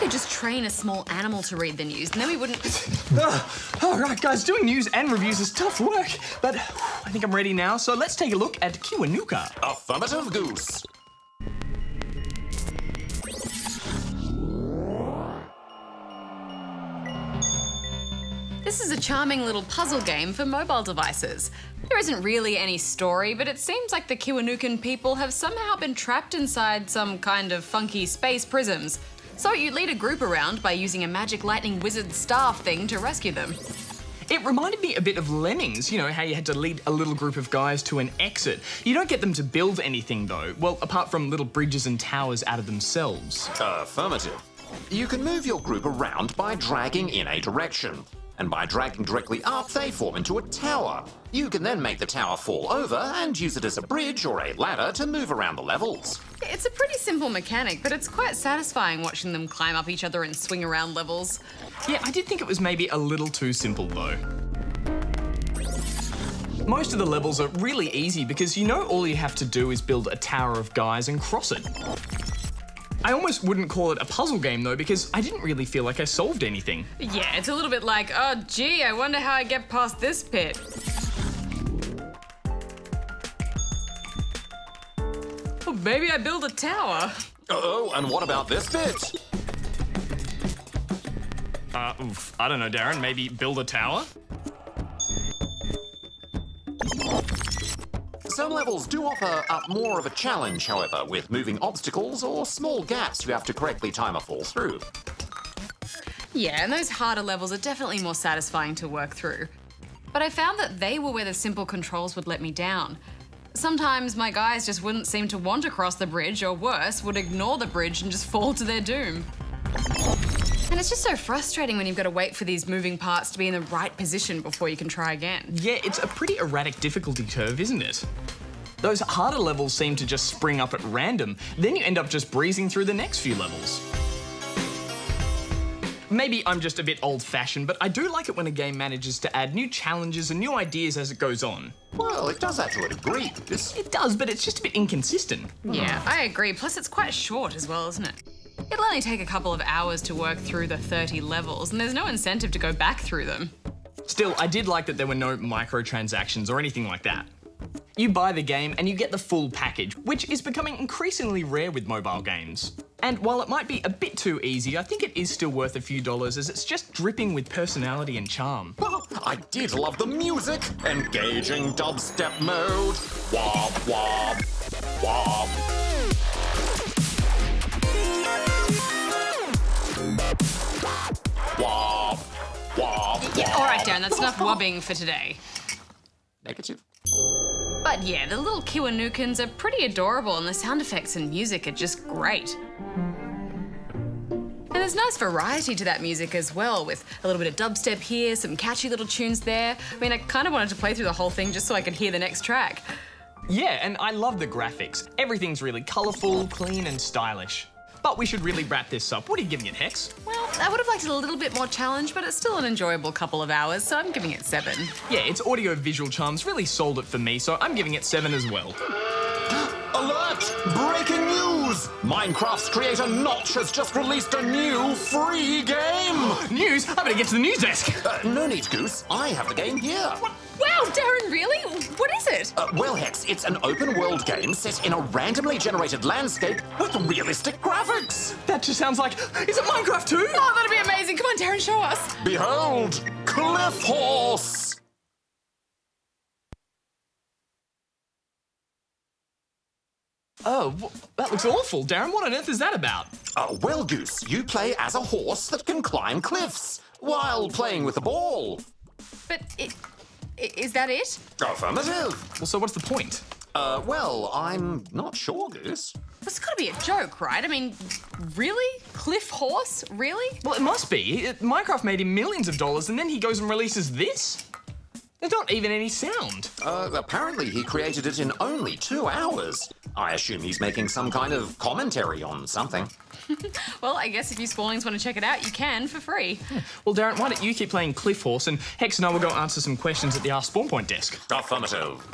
could just train a small animal to read the news, and then we wouldn't... All right, guys, doing news and reviews is tough work, but I think I'm ready now, so let's take a look at Kiwanuka. Affirmative, Goose. This is a charming little puzzle game for mobile devices. There isn't really any story, but it seems like the Kiwanukan people have somehow been trapped inside some kind of funky space prisms. So you lead a group around by using a magic lightning wizard staff thing to rescue them. It reminded me a bit of Lemmings, you know, how you had to lead a little group of guys to an exit. You don't get them to build anything, though. Well, apart from little bridges and towers out of themselves. Affirmative. You can move your group around by dragging in a direction. And by dragging directly up, they form into a tower. You can then make the tower fall over and use it as a bridge or a ladder to move around the levels. It's a pretty simple mechanic, but it's quite satisfying watching them climb up each other and swing around levels. Yeah, I did think it was maybe a little too simple, though. Most of the levels are really easy because you know all you have to do is build a tower of guys and cross it. I almost wouldn't call it a puzzle game, though, because I didn't really feel like I solved anything. Yeah, it's a little bit like, oh, gee, I wonder how I get past this pit. Well, maybe I build a tower. Oh, and what about this bit? I don't know, Darren. Maybe build a tower? Some levels do offer up more of a challenge, however, with moving obstacles or small gaps you have to correctly time a fall through. Yeah, and those harder levels are definitely more satisfying to work through. But I found that they were where the simple controls would let me down. Sometimes my guys just wouldn't seem to want to cross the bridge, or worse, would ignore the bridge and just fall to their doom. And it's just so frustrating when you've got to wait for these moving parts to be in the right position before you can try again. Yeah, it's a pretty erratic difficulty curve, isn't it? Those harder levels seem to just spring up at random, then you end up just breezing through the next few levels. Maybe I'm just a bit old-fashioned, but I do like it when a game manages to add new challenges and new ideas as it goes on. Well, it does that to a degree. It does, but it's just a bit inconsistent. Yeah, I agree. Plus, it's quite short as well, isn't it? It'll only take a couple of hours to work through the 30 levels, and there's no incentive to go back through them. Still, I did like that there were no microtransactions or anything like that. You buy the game and you get the full package, which is becoming increasingly rare with mobile games. And while it might be a bit too easy, I think it is still worth a few dollars as it's just dripping with personality and charm. I did love the music. Engaging dubstep mode. Wop, wop, wop. Wop, wop, Yeah, all right, Darren, that's enough wobbing for today. Negative. But yeah, the little Kiwanukans are pretty adorable, and the sound effects and music are just great. And there's nice variety to that music as well, with a little bit of dubstep here, some catchy little tunes there. I mean, I kind of wanted to play through the whole thing just so I could hear the next track. Yeah, and I love the graphics. Everything's really colourful, clean and stylish. But we should really wrap this up. What are you giving it, Hex? Well, I would have liked it a little bit more challenge, but it's still an enjoyable couple of hours, so I'm giving it 7. Yeah, its audio-visual charms really sold it for me, so I'm giving it 7 as well. Alert! Breaking news! Minecraft's creator Notch has just released a new free game! News? I better get to the news desk. No need, Goose. I have the game here. Wow, Darren, really? What is it? Well, Hex, it's an open-world game set in a randomly generated landscape with realistic graphics. That just sounds like... Is it Minecraft 2? Oh, that'd be amazing. Come on, Darren, show us. Behold, Cliff Horse! Oh, that looks awful. Darren, what on earth is that about? Well, Goose, you play as a horse that can climb cliffs while playing with a ball. But is that it? Affirmative. Well, so what's the point? Well, I'm not sure, Goose. It's got to be a joke, right? I mean, really? Cliff Horse? Really? Well, it must be. Minecraft made him millions of dollars and then he goes and releases this? There's not even any sound. Apparently he created it in only 2 hours. I assume he's making some kind of commentary on something. Well, I guess if you Spoilings want to check it out, you can for free. Well, Darren, why don't you keep playing Cliff Horse and Hex and I will go answer some questions at the Ask Spawn Point desk. Affirmative.